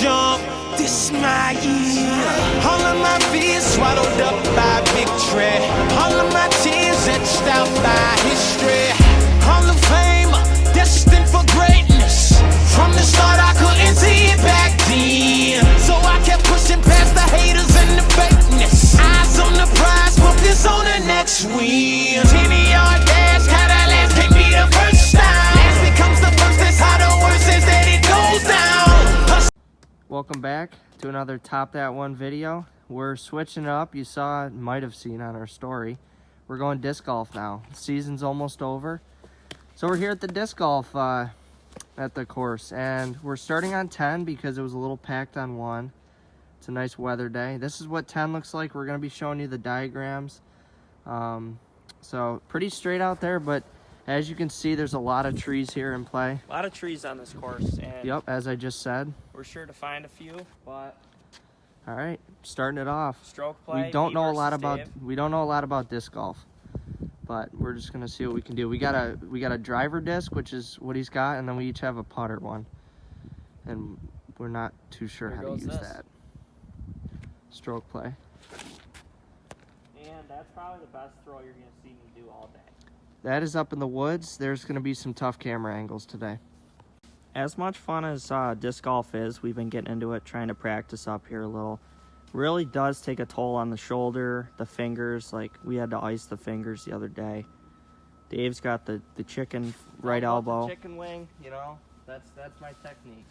Jump, this my year. All of my fears swallowed up by victory. All of my tears etched out by history. Hall of Fame, destined for greatness. From the start I couldn't see it back then, so I kept pushing past the haters and the fakeness. Eyes on the prize, focus on the next win. 10-yard dash, Cadillacs can't be the first time. Last becomes the first, that's how the word says that it goes down. Welcome back to another Top That One video. We're switching it up. You might have seen on our story. We're going disc golf now. The season's almost over. So we're here at the disc golf at the course, and we're starting on 10 because it was a little packed on 1. It's a nice weather day. This is what 10 looks like. We're going to be showing you the diagrams. So pretty straight out there, but as you can see, there's a lot of trees here in play. A lot of trees on this course. And yep, as I just said. We're sure to find a few, but all right, starting it off. Stroke play. We don't know a lot about disc golf, but we're just gonna see what we can do. We got a driver disc, which is what he's got, and then we each have a putter one, and we're not too sure how to use that. Stroke play. And that's probably the best throw you're gonna see me do all day. That is up in the woods. There's gonna be some tough camera angles today. As much fun as disc golf is, we've been getting into it, trying to practice up here a little. Really does take a toll on the shoulder, the fingers. Like, we had to ice the fingers the other day. Dave's got the chicken right elbow. The chicken wing, you know, that's my technique.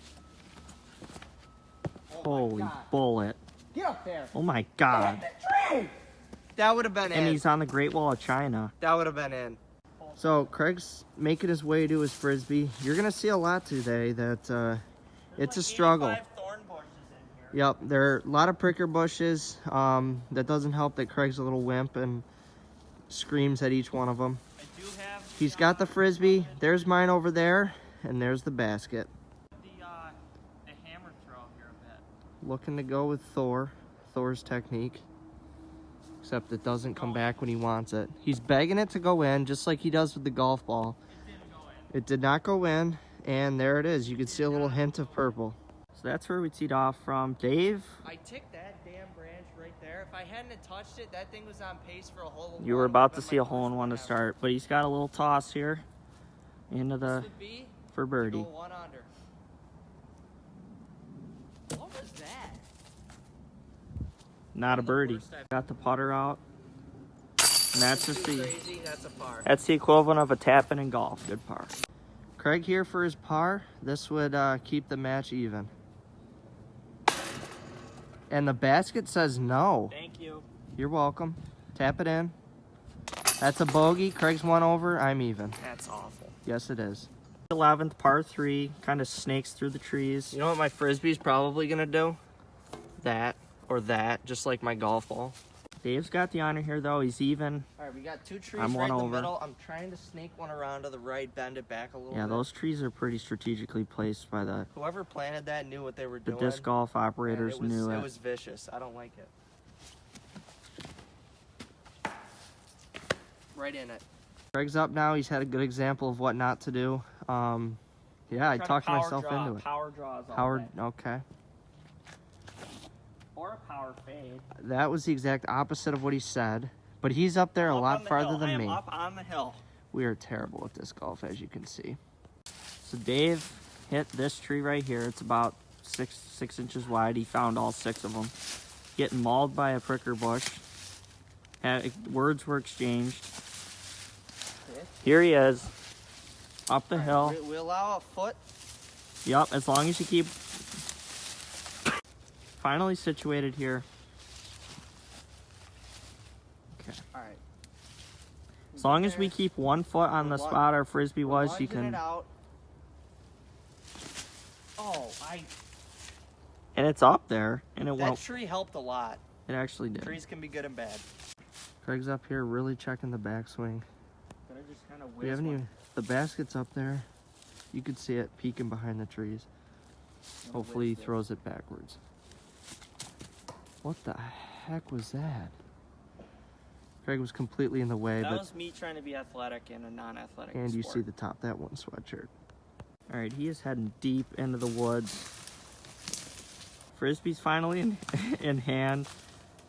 Holy bullet. Get up there. Oh my God. That would have been in. And he's on the Great Wall of China. That would have been in. So Craig's making his way to his Frisbee. You're going to see a lot today that it's a struggle. 85 thorn bushes in here. Yep, there are a lot of pricker bushes. That doesn't help that Craig's a little wimp and screams at each one of them. I do have He's got the Frisbee. There's mine over there, and there's the basket. the hammer throw here a bit. Looking to go with Thor's technique. Except it doesn't come back when he wants it. He's begging it to go in, just like he does with the golf ball. It didn't go in. It did not go in, and there it is. You can see a little hint of purple. So that's where we teed off from. Dave? I ticked that damn branch right there. If I hadn't touched it, that thing was on pace for a hole in one. You were about to see a hole in one to start, but he's got a little toss here into the for birdie. Go one under. What was that? Not a birdie. Got the putter out. And that's just Crazy, that's a par. that's the equivalent of a tap-in in golf. Good par. Craig here for his par. This would keep the match even. And the basket says no. Thank you. You're welcome. Tap it in. That's a bogey. Craig's one over. I'm even. That's awful. Yes, it is. 11th par 3, kind of snakes through the trees. You know what my Frisbee's probably going to do? That or that, just like my golf ball. Dave's got the honor here, though. He's even. All right, we got two trees I'm right one in the over. middle. I'm trying to snake one around to the right, bend it back a little Yeah, bit. those trees are pretty strategically placed by the Whoever planted that knew what they were doing. disc golf operators And knew it it. was vicious. I don't like it. Right in it. Craig's up now. He's had a good example of what not to do. Yeah, I talked myself into it. Power draws. Okay. Or a power fade. That was the exact opposite of what he said. But he's up there a lot farther than me. Up on the hill. We are terrible at disc golf, as you can see. So Dave hit this tree right here. It's about six inches wide. He found all 6 of them. Getting mauled by a pricker bush. Words were exchanged. Here he is. Up the hill. We allow a foot. Yep, as long as you keep... Finally situated here. Okay. All right. As long as we keep 1 foot on the spot our Frisbee was, you can... It out. Oh, And it's up there, and it that won't... tree helped a lot. It actually did. Trees can be good and bad. Craig's up here really checking the backswing. We haven't even... The basket's up there. You could see it peeking behind the trees. Hopefully he throws it backwards. What the heck was that? Craig was completely in the way, That but... was me trying to be athletic in a non-athletic And you sport. see the Top That One sweatshirt. All right, he is heading deep into the woods. Frisbee's finally in hand.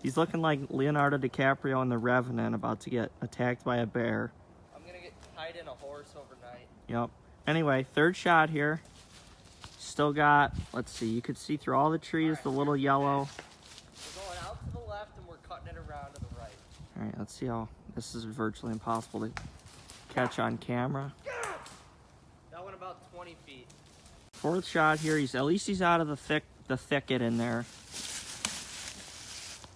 He's looking like Leonardo DiCaprio in The Revenant, about to get attacked by a bear. I'm gonna get tied in a horse overnight. Yep. Anyway, third shot here. Still got, let's see, you could see through all the trees, the little yellow. We're going out to the left and we're cutting it around to the right. All right, let's see how, this is virtually impossible to catch on camera. That went about 20 feet. Fourth shot here, at least he's out of the thicket in there.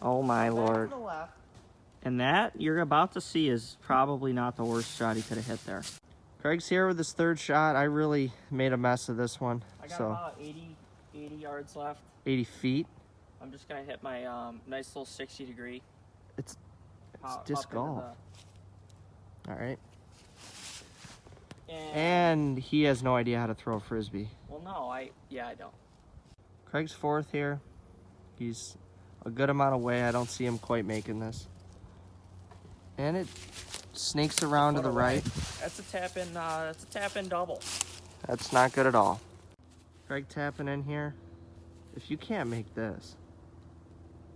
Oh my lord. To the left. And that you're about to see is probably not the worst shot he could have hit there. Craig's here with his third shot. I really made a mess of this one. I got so about 80 yards left. 80 feet. I'm just gonna hit my nice little 60-degree. It's disc golf. All right. And he has no idea how to throw a Frisbee. Well, no, I don't. Craig's fourth here. He's a good amount away. I don't see him quite making this. And it snakes around to the right. That's a tap in double. That's not good at all. Craig tapping in here. If you can't make this,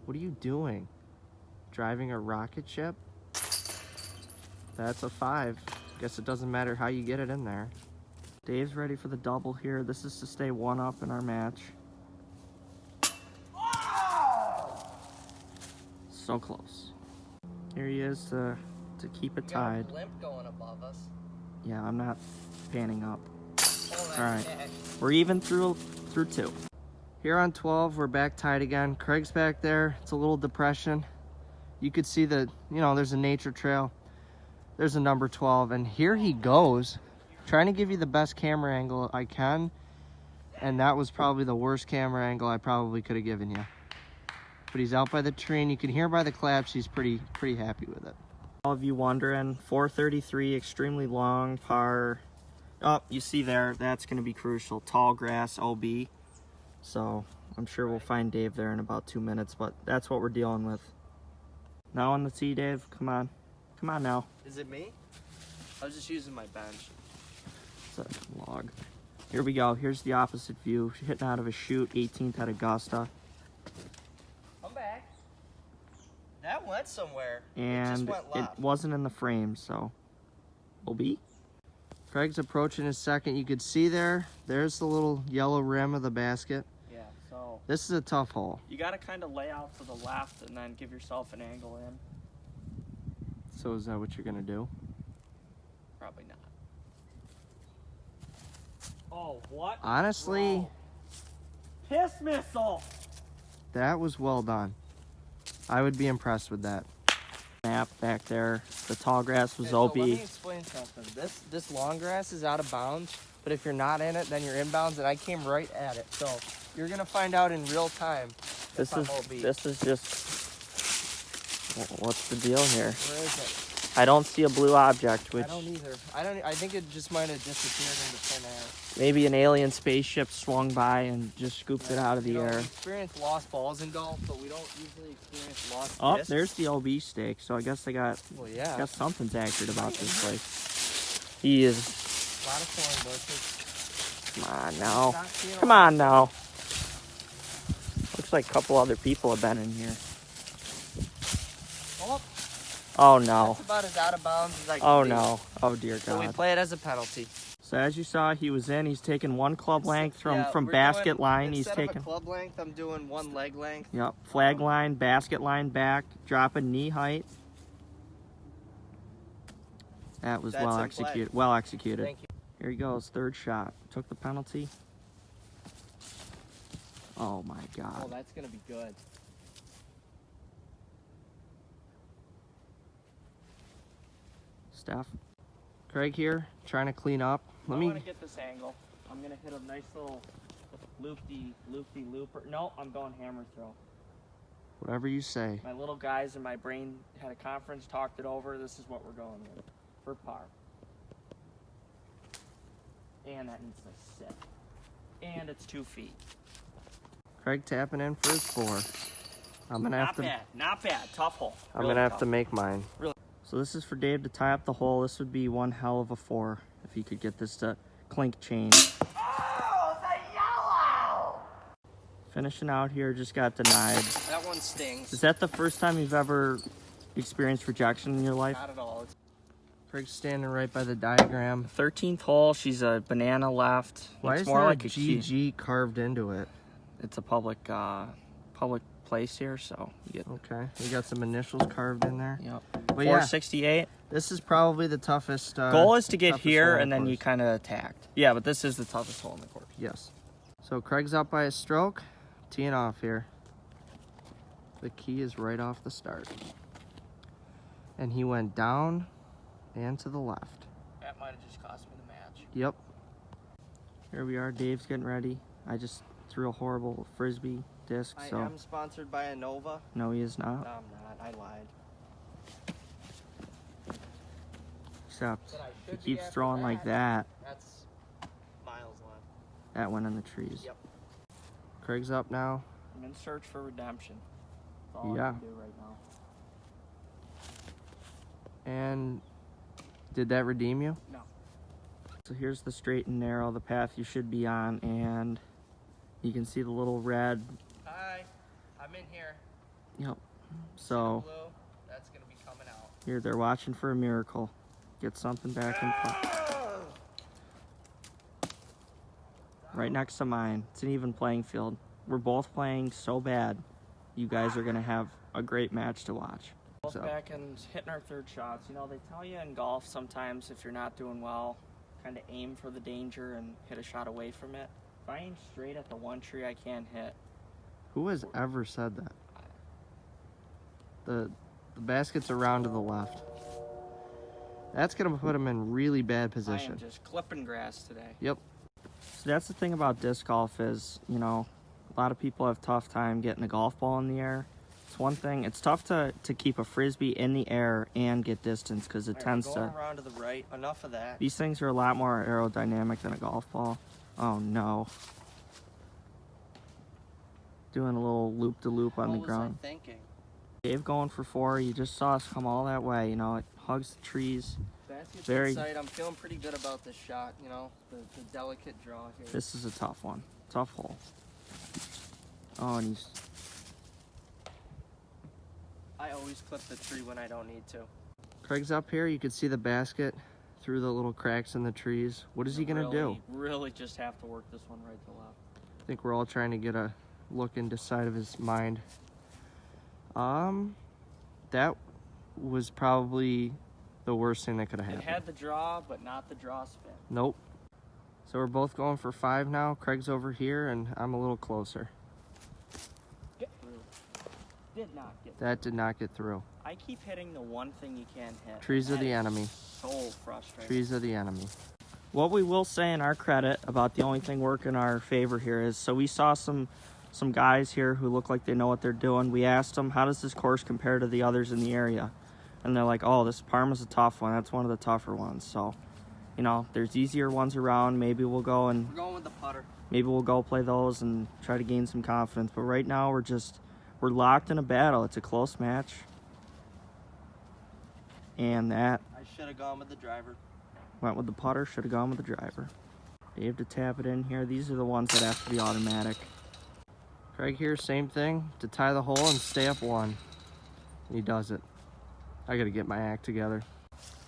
what are you doing? Driving a rocket ship? That's a 5. Guess it doesn't matter how you get it in there. Dave's ready for the double here. This is to stay 1-up in our match. So close. Here he is to keep it tied. Got a blimp going above us. Yeah, I'm not panning up. Oh, all right, we're even through 2. Here on 12, we're back tied again. Craig's back there. It's a little depression. You could see that, there's a nature trail. There's a number 12, and here he goes, trying to give you the best camera angle I can, and that was probably the worst camera angle I probably could have given you. But he's out by the tree, and you can hear by the claps he's pretty happy with it. All of you wondering, 433, extremely long par. Oh, you see there, that's going to be crucial. Tall grass, OB. So I'm sure we'll find Dave there in about 2 minutes, but that's what we're dealing with. Now on the tee, Dave. Come on. Come on now. Is it me? I was just using my bench. It's a log. Here we go. Here's the opposite view. Hitting out of a chute, 18th at Augusta. I'm back. That went somewhere. And it just went it left. wasn't in the frame, so OB. Craig's approaching his second. You could see there's the little yellow rim of the basket. Yeah, so this is a tough hole. you got to kind of lay out to the left and then give yourself an angle in. So is that what you're gonna do? Probably not. Oh, what? Honestly, Whoa. Piss missile. that was well done. I would be impressed with that. Snap back there. The tall grass was So OB. let me explain something. This long grass is out of bounds, but if you're not in it, then you're inbounds, and I came right at it. So you're gonna find out in real time. This is just. What's the deal here? Where is it? I don't see a blue object, which I don't either. I think it just might have disappeared into thin air. maybe an alien spaceship swung by and just scooped it out of the We air. experience lost balls in golf, but we don't usually experience lost Oh, discs. there's the OB stake. So I guess I Well, yeah. guess something's accurate about this place. He is. A lot of thorn bushes. Come on now. Not seeing a Come lot. on now. Looks like a couple other people have been in here. Oh, Oh no. that's about as out of bounds as I can Oh be. no. Oh dear So we God. play it as a penalty. So as you saw, he was in. He's taking one club length from Yeah, we're basket doing, line. He's instead taking. of a club length, I'm doing one leg length. Yep. Flag line, basket line back, dropping knee height. That was That's well in executed. play. Well executed. Thank you. Here he goes. Third shot. Took the penalty. Oh my Oh, God. that's gonna be good. Steph. Craig here, trying to clean up. I want to get this angle. I'm gonna hit a nice little looper. No, I'm going hammer throw. Whatever you say. My little guys in my brain had a conference, talked it over. This is what we're going with for par. And that needs to sit. And it's 2 feet. Craig tapping in for his 4. I'm gonna have to. Not bad. Tough hole. I'm Really gonna have tough. to make mine. So this is for Dave to tie up the hole. This would be one hell of a 4 if he could get this to clink chain. Oh, the yellow! Finishing out here, just got denied. That one stings. Is that the first time you've ever experienced rejection in your life? Not at all. Craig's standing right by the diagram. 13th hole, she's a banana left. Why Looks is more there like a a key. GG carved into it? It's a public place here, so you get. Okay, we got some initials carved in there. Yep. But yeah, 468. this is probably the toughest. Goal is to get toughest here, hole, and of then you course. kind of attacked. Yeah, but this is the toughest hole in the course. Yes. So Craig's up by a stroke, teeing off here. The key is right off the start. And he went down and to the left. That might have just cost me the match. Yep. Here we are. Dave's getting ready. I just threw a horrible frisbee disc, so. I am sponsored by Innova. No, he is No, not. I'm not. I lied. Except But I he should be keeps after throwing like that. That's miles left. That went in the trees. Yep. Craig's up now. I'm in search for redemption. That's all Yeah. I can do right now. And did that redeem you? No. So here's the straight and narrow, the path you should be on, and you can see the little red. Hi, I'm in here. Yep. So Blue, that's gonna be coming out. here they're watching for a miracle. Get something back in play. Right next to mine. It's an even playing field. We're both playing so bad. You guys are gonna have a great match to watch. Both back and hitting our third shots. You know, they tell you in golf sometimes if you're not doing well, kind of aim for the danger and hit a shot away from it. If I aim straight at the one tree I can't hit. Who has ever said that? The basket's around to the left. That's gonna put him in really bad I position. am just clipping grass today. Yep. So that's the thing about disc golf is, you know, a lot of people have tough time getting a golf ball in the air. It's one thing. It's tough to keep a frisbee in the air and get distance because it tends going to. around to the right. Enough of that. These things are a lot more aerodynamic than a golf ball. Oh no. Doing a little loop-de-loop on the ground. I thinking? Dave going for 4. You just saw us come all that way. You know, it hugs the trees. Basket's Very- inside. I'm feeling pretty good about this shot. You know, the delicate draw here. This is a tough one. Tough hole. Oh, and he's. I always clip the tree when I don't need to. Craig's up here. You can see the basket through the little cracks in the trees. What is he gonna do? Really just have to work this one right to left. I think we're all trying to get a look into side of his mind. That was probably the worst thing that could have It happened. had the draw, but not the draw spin. Nope. So we're both going for 5 now. Craig's over here, and I'm a little closer. Get through. Did not get That did not get through. I keep hitting the one thing you can't hit. Trees are That the is enemy. So frustrating. Trees are the enemy. What we will say in our credit about the only thing working in our favor here is, so we saw some guys here who look like they know what they're doing. We asked them, how does this course compare to the others in the area? And they're like, oh, this Parma's a tough one. That's one of the tougher ones. So, you know, there's easier ones around. Maybe we'll go and We're going with the putter. maybe we'll go play those and try to gain some confidence. But right now we're locked in a battle. It's a close match. And that I should have gone with the driver. went with the putter, should have gone with the driver. Dave to tap it in here. These are the ones that have to be automatic. Craig here, same thing. To tie the hole and stay up 1. He does it. I gotta get my act together.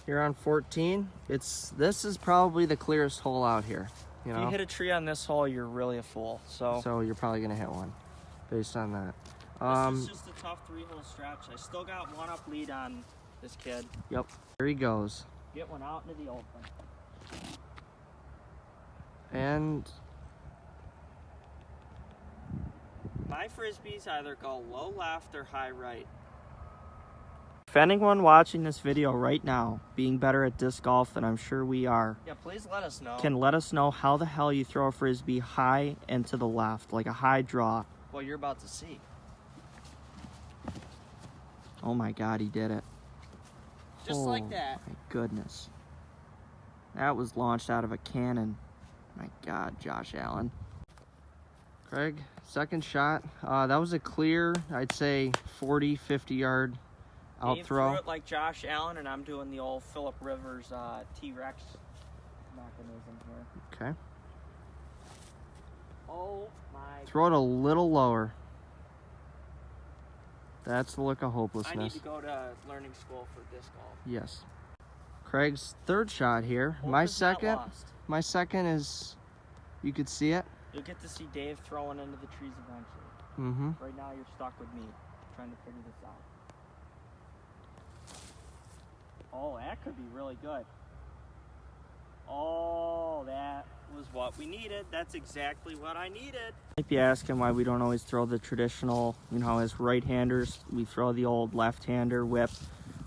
Here on 14, this is probably the clearest hole out here. You If know? you hit a tree on this hole, you're really a fool. So you're probably gonna hit one, based on that. This is just a tough 3-hole stretch. I still got 1 up lead on this kid. Yep. Here he goes. Get one out into the open. And My frisbees either go low left or high right. If anyone watching this video right now, being better at disc golf than I'm sure we are, yeah, please let us know. can let us know how the hell you throw a frisbee high and to the left, like a high draw. What you're about to see. Oh my God, he did it. Just like that. My goodness. That was launched out of a cannon. My God, Josh Allen. Craig, second shot. That was a clear, I'd say 40, 50 yard out Dave throw. threw it like Josh Allen, and I'm doing the old Phillip Rivers T-Rex mechanism here. Okay. Oh my. Throw it a little lower. That's the look of hopelessness. I need to go to learning school for disc golf. Yes. Craig's third shot here. Hope My is not second. lost. My second is, you could see it. You'll get to see Dave throwing into the trees eventually. Mm-hmm. Right now you're stuck with me, trying to figure this out. Oh, that could be really good. Oh, that was what we needed. That's exactly what I needed. You might be asking why we don't always throw the traditional, you know, as right-handers, we throw the old left-hander whip.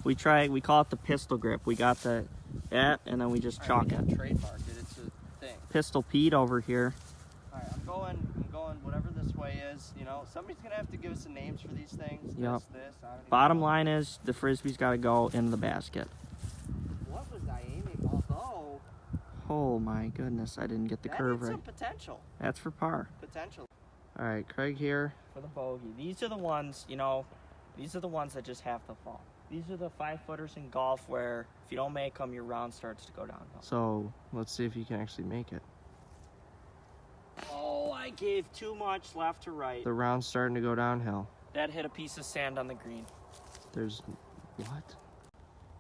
We call it the pistol grip. We got that, and then we just chalk it. Trademark it. It's a thing. Pistol Pete over here. All right, I'm going whatever this way is. You know, somebody's gonna have to give us some names for these things. Yep. This. I don't even Bottom know. line is the frisbee's got to go in the basket. What was I aiming? Although Oh my goodness, I didn't get the that curve had right. some potential. That's for par. Potential. All right, Craig here. For the bogey. These are the ones, you know, these are the ones that just have to fall. These are the 5-footers in golf where if you don't make them, your round starts to go downhill. So let's see if you can actually make it. Oh, I gave too much left to right. The round's starting to go downhill. That hit a piece of sand on the green. There's what?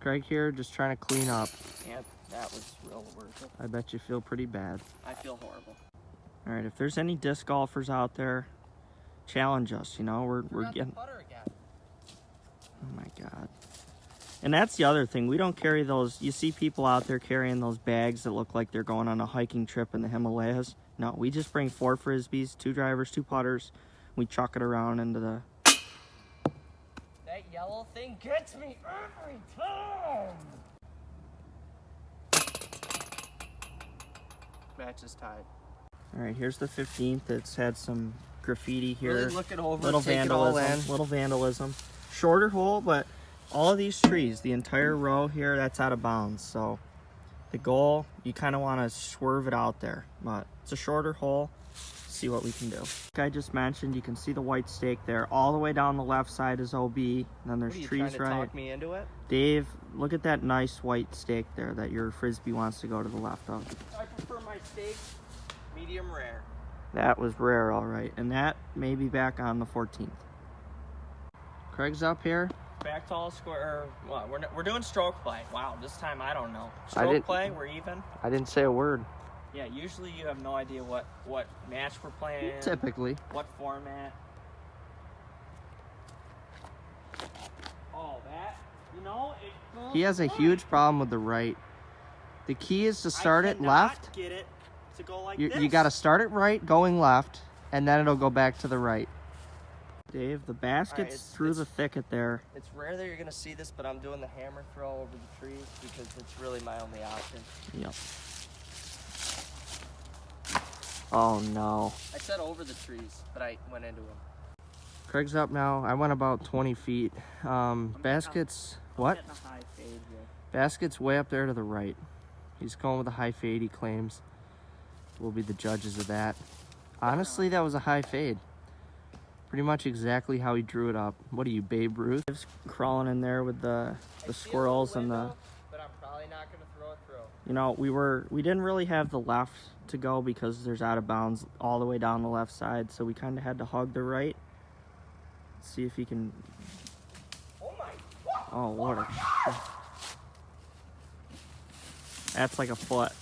Craig here, just trying to clean up. Yeah, that was real worth it. I bet you feel pretty bad. I feel horrible. All right, if there's any disc golfers out there, challenge us. You know, we're getting. Putter again. Oh my God. And that's the other thing. We don't carry those. You see people out there carrying those bags that look like they're going on a hiking trip in the Himalayas. No, we just bring 4 frisbees, 2 drivers, 2 putters. We chuck it around into the. That yellow thing gets me every time. Match is tied. All right, here's the 15th. It's had some graffiti here. Really look it over. Little take it all vandalism. in. Little vandalism. Shorter hole, but all of these trees, the entire row here, that's out of bounds. So the goal, you kind of want to swerve it out there, but it's a shorter hole. See what we can do. Like I just mentioned, you can see the white stake there. All the way down the left side is OB. And then there's What are you trees trying to right. talk me into it? Dave, look at that nice white stake there that your frisbee wants to go to the left of. I prefer my steak medium rare. That was rare, all right. And that may be back on the 14th. Craig's up here. Back to all square. Well, we're doing stroke play. Wow, this time I don't know. I Stroke didn't- play, we're even. I didn't say a word. Yeah, usually you have no idea what match we're playing. Typically. What format. Oh, that, you know, it goes He has a right. huge problem with the right. The key is to start I it cannot left. Get it to go like You this. got to start it right, going left, and then it'll go back to the right. Dave, the basket's it's- through it's- the thicket there. It's rare that you're going to see this, but I'm doing the hammer throw over the trees because it's really my only option. Yep. Oh no. I said over the trees, but I went into them. Craig's up now. I went about 20 feet. Basket's, what? Getting a high fade here. Basket's way up there to the right. He's going with a high fade, he claims. We'll be the judges of that. Honestly, that was a high fade. Pretty much exactly how he drew it up. What are you, Babe Ruth? Dave's crawling in there with the squirrels and the. But I'm probably not going to throw it through. You know, we didn't really have the left to go because there's out of bounds all the way down the left side, so we kind of had to hug the right. See if he can. Oh my! Oh, what a. That's like a foot.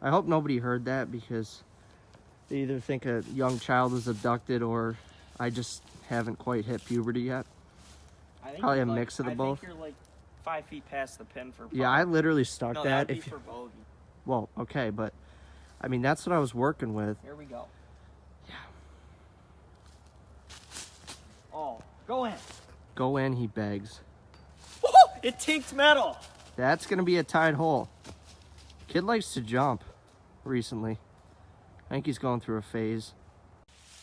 I hope nobody heard that because they either think a young child was abducted or I just haven't quite hit puberty yet. I think Probably you're a like- mix of the I both. think you're like 5 feet past the pin for. Yeah, I literally stuck No, that. that'd be If you, for bogey. well, okay, but I mean that's what I was working with. Here we go. Yeah. Oh, go in. Go in, he begs. It tinked metal. That's gonna be a tied hole. Kid likes to jump recently. I think he's going through a phase.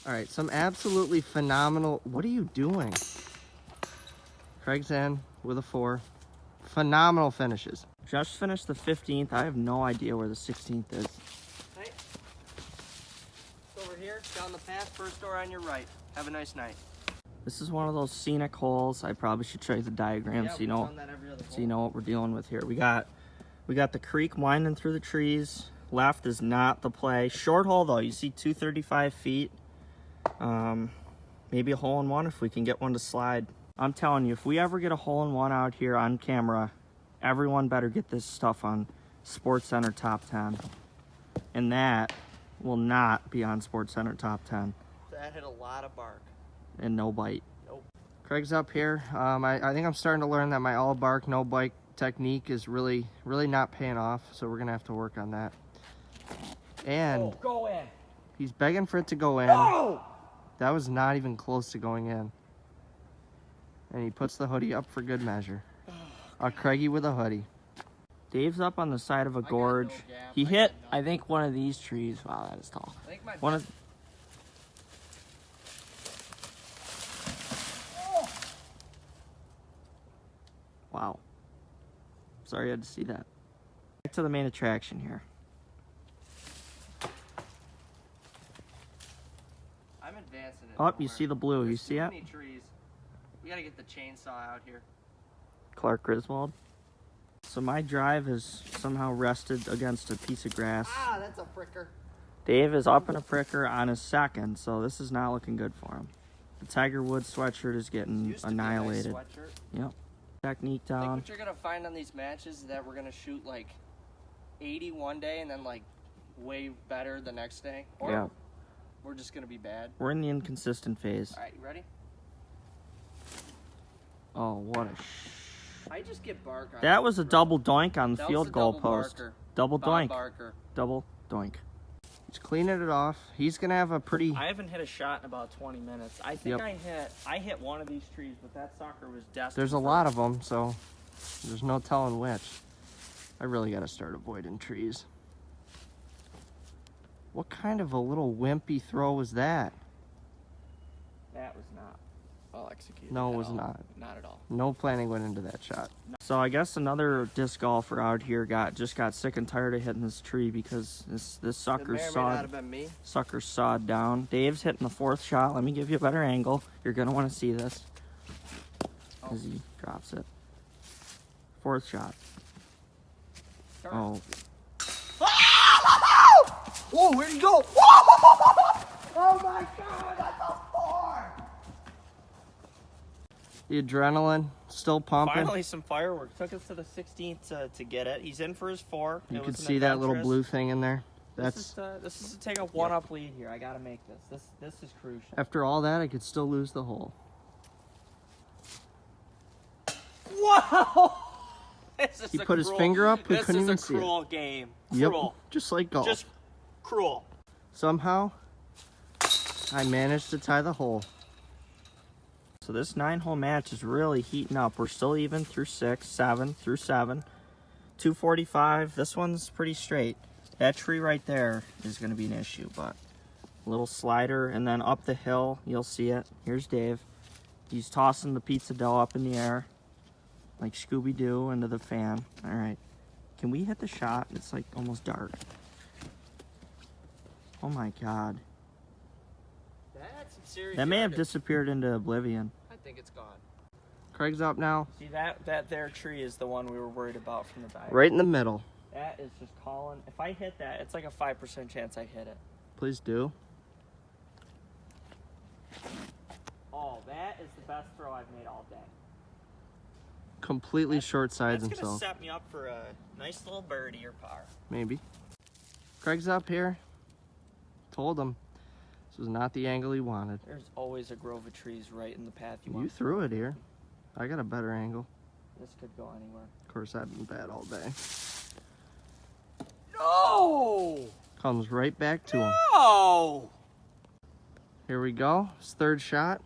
All right, some absolutely phenomenal. What are you doing? Craig's in with a 4. Phenomenal finishes. Just finished the 15th. I have no idea where the 16th is. Hey, it's over here, down the path, first door on your right. Have a nice night. This is one of those scenic holes. I probably should show you the diagram so you know that every other what we're dealing with here. We got the creek winding through the trees. Left is not the play. Short hole though, you see 235 feet. Maybe a hole-in-one if we can get one to slide. I'm telling you, if we ever get a hole-in-one out here on camera, everyone better get this stuff on SportsCenter Top 10. And that will not be on SportsCenter Top 10. That hit a lot of bark. And no bite. Nope. Craig's up here. I think I'm starting to learn that my all bark, no bite technique is really not paying off. So we're going to have to work on that. And Go in. he's begging for it to go in. Oh! That was not even close to going in. And he puts the hoodie up for good measure. A Craigie with a hoodie. Dave's up on the side of a gorge. He hit, I think, one of these trees. Wow, that is tall. I think my One of. Wow. Sorry you had to see that. Back to the main attraction here. I'm advancing it. Oh, you see the blue. You see it? Too many trees. We gotta get the chainsaw out here. Clark Griswold. So my drive has somehow rested against a piece of grass. Ah, that's a fricker. Dave is up in a pricker on his second, so this is not looking good for him. The Tiger Woods sweatshirt is getting Used to annihilated. Be a nice sweatshirt. Yep. Technique I think down. what you're gonna find on these matches is that we're gonna shoot like 80 one day and then like way better the next day. Or Yeah. we're just gonna be bad. We're in the inconsistent phase. Alright, you ready? Oh, what a I just get bark on That it. was a double doink on the That field was a goal double post. barker. Double Bob doink. Barker. Double doink. He's cleaning it off. He's gonna have a pretty. I haven't hit a shot in about 20 minutes. I think Yep. I hit one of these trees, but that sucker was destined. There's a lot of them, so there's no telling which. I really gotta start avoiding trees. What kind of a little wimpy throw was that? That was not well executed. No, it at was all. not. Not at all. No planning went into that shot. So I guess another disc golfer out here just got sick and tired of hitting this tree because this It sucker may or may not sawed have been me. down. Dave's hitting the fourth shot. Let me give you a better angle. You're gonna want to see this as he drops it. Fourth shot. Oh, Whoa, where'd he go? Oh my god, that's a 4! the adrenaline still pumping. Finally, some fireworks. Took us to the 16th to get it. He's in for his 4. You It can was an see that little adventurous. blue thing in there. This is to take a 1-up lead here. I gotta make this. This is crucial. After all that, I could still lose the hole. Whoa! He put his finger up. We couldn't even see it. This is a cruel game. Yep, Cruel. just like golf. Just cruel. Somehow, I managed to tie the hole. So this 9-hole match is really heating up. We're still even through 6, 7, through 7. 245. This one's pretty straight. That tree right there is going to be an issue, but a little slider, and then up the hill, you'll see it. Here's Dave. He's tossing the pizza dough up in the air like Scooby-Doo into the fan. All right. Can we hit the shot? It's like almost dark. Oh my god. That's some serious. That may have yardage. disappeared into oblivion. I think it's gone. Craig's up now. See that there tree is the one we were worried about from the dive. Right in the middle. That is just calling. If I hit that, it's like a 5% chance I hit it. Please do. Oh, that is the best throw I've made all day. Completely short sides That's gonna himself. set me up for a nice little birdie or par. Maybe. Craig's up here. Told him. This was not the angle he wanted. There's always a grove of trees right in the path you You want. threw it here. I got a better angle. This could go anywhere. Of course, I've been bad all day. No! Comes right back to him. No! Here we go. His third shot.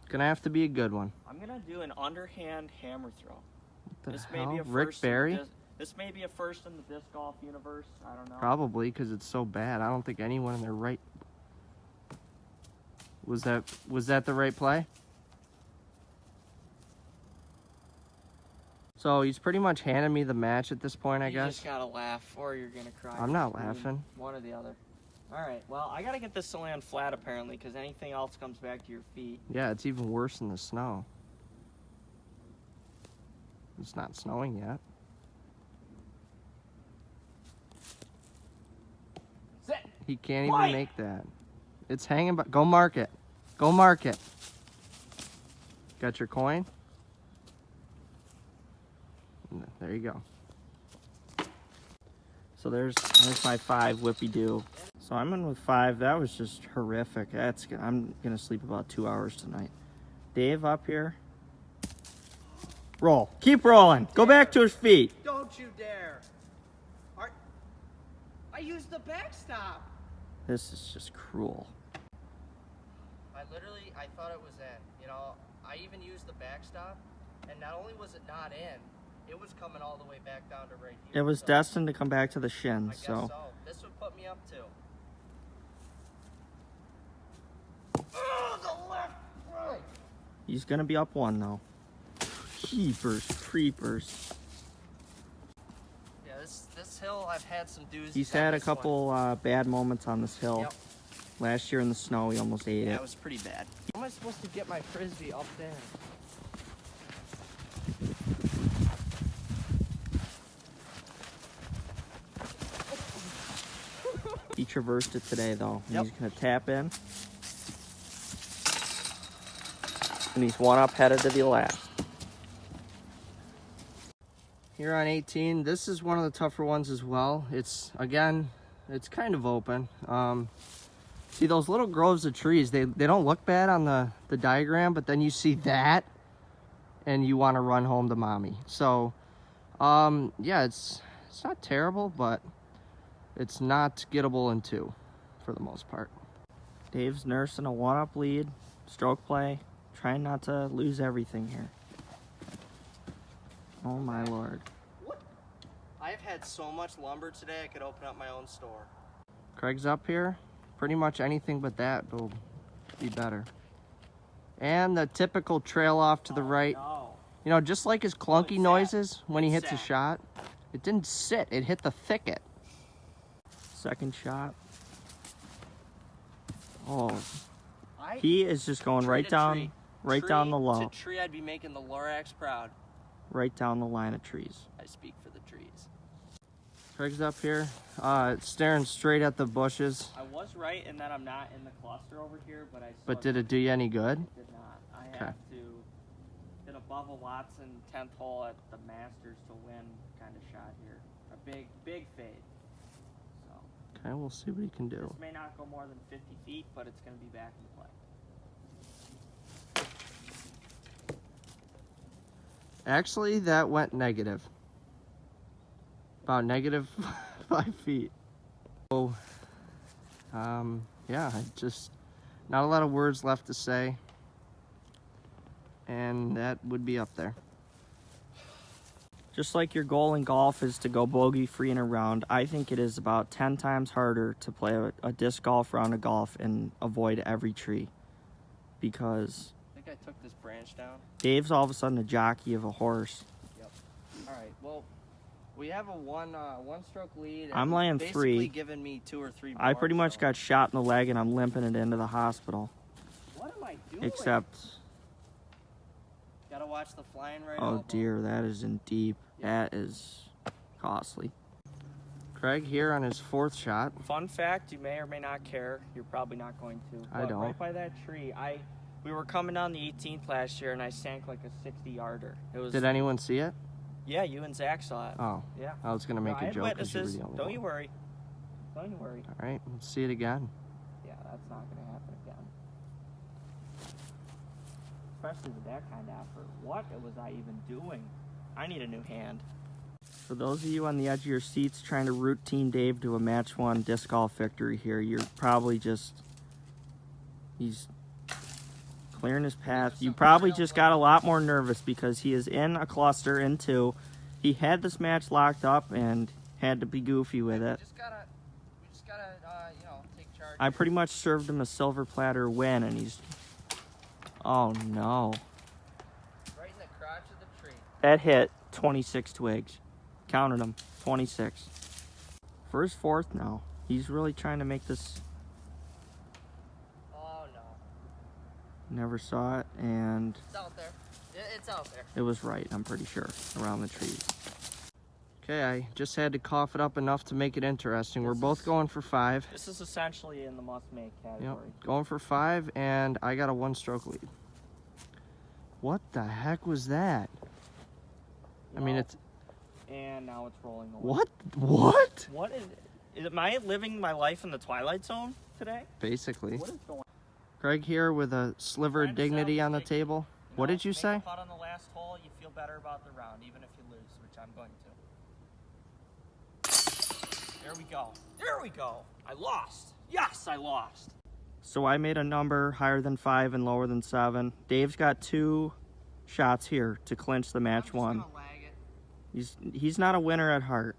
Gonna have to be a good one. I'm gonna do an underhand hammer throw. What the This hell? may be a first. Rick Barry? This may be a first in the disc golf universe. I don't know. Probably, because it's so bad. I don't think anyone in their right... Was that the right play? So he's pretty much handed me the match at this point, I You guess. just gotta laugh, or you're gonna cry. I'm not laughing. One or the other. All right. Well, I gotta get this to land flat apparently, because anything else comes back to your feet. Yeah, it's even worse in the snow. It's not snowing yet. He can't even make that. It's hanging, but go mark it. Go mark it. Got your coin? There you go. So there's my 5 whippy do. So I'm in with 5. That was just horrific. I'm gonna sleep about 2 hours tonight. Dave up here. Roll. Keep rolling. Go back to his feet. Don't you dare. I used the backstop. This is just cruel. I thought it was in. You know, I even used the backstop, and not only was it not in, it was coming all the way back down to right here. It was destined to come back to the shins, I guess so. This would put me up too. Oh, the left, right. He's gonna be up 1 though. Keepers, creepers. Yeah, this hill, I've had some doozies. He's had a couple bad moments on this hill. Yep. Last year in the snow, he almost ate it. That was pretty bad. How am I supposed to get my frisbee up there? He traversed it today though. Yep. He's gonna tap in. And he's 1 up headed to the last. Here on 18, this is one of the tougher ones as well. It's kind of open. See those little groves of trees, they don't look bad on the diagram, but then you see that and you want to run home to mommy. So yeah, it's not terrible, but it's not gettable in 2 for the most part. Dave's nursing a 1-up lead, stroke play, trying not to lose everything here. Oh my lord. What? I've had so much lumber today I could open up my own store. Craig's up here. Pretty much anything but that will be better. And the typical trail off to the right. No. You know, just like his clunky noises when he hits a sat. shot, it didn't sit, it hit the thicket. Second shot. Oh. He is just going right down down the low. To tree, I'd be making the Lorax proud. Right down the line of trees. I speak for the trees. Craig's up here, staring straight at the bushes. I was right in that I'm not in the cluster over here, but But did it do you any good? It did not. I have to hit a Bubba Watson 10th hole at the Masters to win kind of shot here. A big fade. So. Okay, we'll see what he can do. This may not go more than 50 feet, but it's going to be back in play. Actually, that went negative. About negative 5 feet. So, yeah, not a lot of words left to say. And that would be up there. Just like your goal in golf is to go bogey-free in a round, I think it is about 10 times harder to play a disc golf round of golf and avoid every tree. Because I think I took this branch down. Dave's all of a sudden a jockey of a horse. Yep. All right, well, we have a one-stroke lead. I'm laying basically 3. Giving me 2 or 3 more, I pretty much so. got shot in the leg and I'm limping it into the hospital. What am I doing? Except, Gotta watch the flying right oh elbow. dear, that is in deep. That is costly. Craig here on his 4th shot. Fun fact, you may or may not care. You're probably not going to. I don't. Right by that tree, we were coming down the 18th last year and I sank like a 60-yarder. It was. Did anyone see it? Yeah, you and Zach saw it. Oh. Yeah. I was gonna make I a had joke because you were witnesses. the only Don't one. you worry. Don't you worry. All right, let's see it again. Yeah, that's not going to happen again. Especially with that kind of effort. What was I even doing? I need a new hand. For those of you on the edge of your seats trying to root Team Dave to a match 1 disc golf victory here, you're probably he's clearing his path. You probably just got a lot more nervous because he is in a cluster in 2. He had this match locked up and had to be goofy with it. We just gotta, take charge. I pretty much served him a silver platter win, and he's... Oh, no. Right in the crotch of the tree. That hit 26 twigs. Counted them. 26. For his 4th now. He's really trying to make this... Oh, no. Never saw it, and It's out there. It's out there. it was right, I'm pretty sure, around the trees. Okay, I just had to cough it up enough to make it interesting. We're both going for 5. This is essentially in the must-make category. Yep, going for 5, and I got a 1-stroke lead. What the heck was that? I mean, it's... And now it's rolling away. What? What? What is it? Am I living my life in the Twilight Zone today? Basically. What is going on? Craig here with a sliver of dignity on the table. What did you say? Make a putt on the last hole, you feel better about the round, even if you lose, which I'm going to. There we go. There we go. I lost. Yes, I lost. So I made a number higher than 5 and lower than 7. Dave's got 2 shots here to clinch the match one. He's not a winner at heart.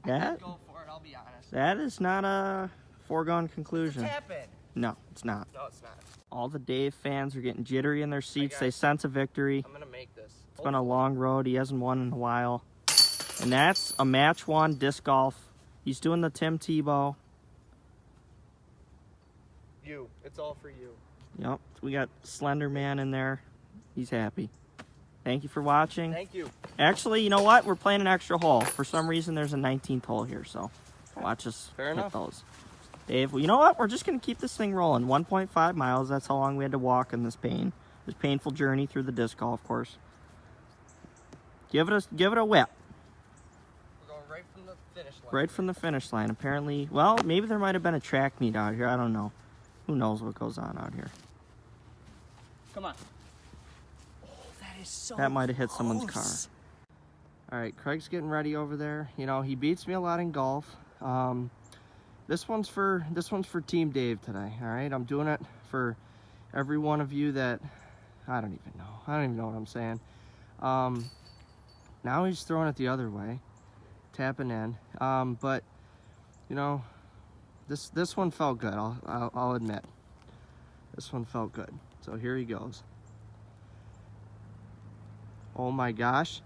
I'd go for it, I'll be honest. That is not a foregone conclusion. It's happened. No, it's not. No, it's not. All the Dave fans are getting jittery in their seats. They sense a victory. I'm going to make this. It's been a long road. He hasn't won in a while. And that's a match 1 disc golf. He's doing the Tim Tebow. It's all for you. Yep. We got Slender Man in there. He's happy. Thank you for watching. Thank you. Actually, you know what? We're playing an extra hole. For some reason, there's a 19th hole here, so watch us Fair hit enough. those. Dave, well, you know what? We're just going to keep this thing rolling. 1.5 miles. That's how long we had to walk in this painful journey through the disc golf course. Give it a whip. We're going right from the finish line. Right from the finish line. Apparently, well, maybe there might have been a track meet out here. I don't know. Who knows what goes on out here? Come on. Oh, that is so That might have hit someone's car. All right, Craig's getting ready over there. You know, he beats me a lot in golf. This one's for Team Dave today. All right, I'm doing it for every one of you that I don't even know what I'm saying. Now he's throwing it the other way, tapping in. But you know, this one felt good. I'll admit, this one felt good. So here he goes. Oh my gosh.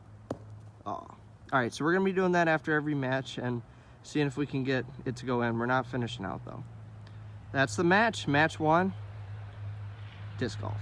Oh. All right, so we're gonna be doing that after every match and seeing if we can get it to go in. We're not finishing out though. That's the match. Match 1. Disc golf.